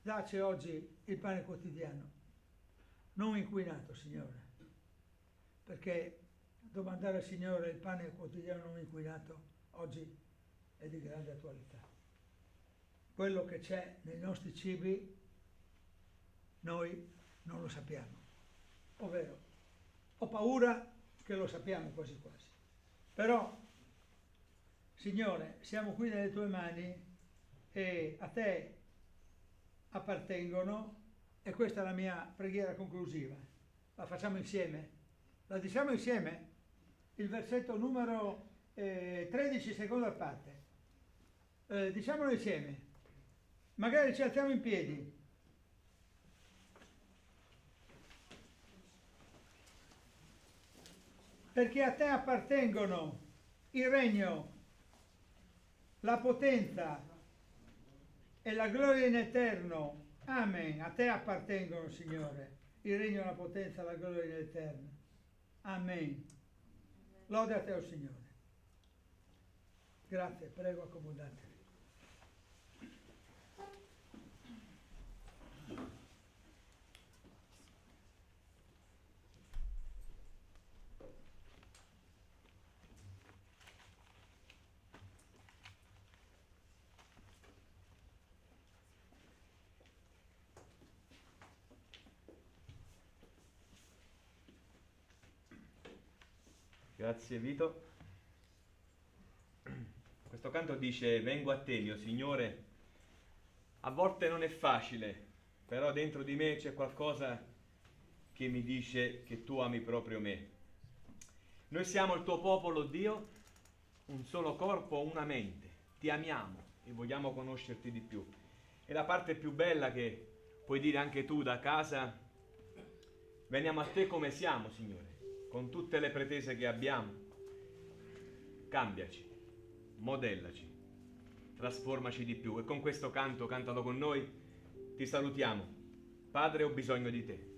dacci oggi il pane quotidiano, non inquinato, Signore, perché domandare al Signore il pane quotidiano non inquinato oggi è di grande attualità. Quello che c'è nei nostri cibi noi non lo sappiamo, ovvero ho paura che lo sappiamo quasi quasi. Però, Signore, siamo qui nelle tue mani e a te appartengono, e questa è la mia preghiera conclusiva. La facciamo insieme? La diciamo insieme? Il versetto numero 13, seconda parte. Diciamolo insieme. Magari ci alziamo in piedi. Perché a te appartengono il regno, la potenza e la gloria in eterno. Amen. A te appartengono, Signore, il regno, la potenza e la gloria in eterno. Amen. Lode a te, oh Signore. Grazie, prego, accomodatevi. Grazie Vito. Questo canto dice: vengo a te, mio Signore. A volte non è facile, però dentro di me c'è qualcosa che mi dice che tu ami proprio me. Noi siamo il tuo popolo, Dio, un solo corpo, una mente. Ti amiamo e vogliamo conoscerti di più. E la parte più bella che puoi dire anche tu da casa: veniamo a te come siamo, Signore, con tutte le pretese che abbiamo. Cambiaci, modellaci, trasformaci di più. E con questo canto, cantalo con noi, ti salutiamo. Padre, ho bisogno di te.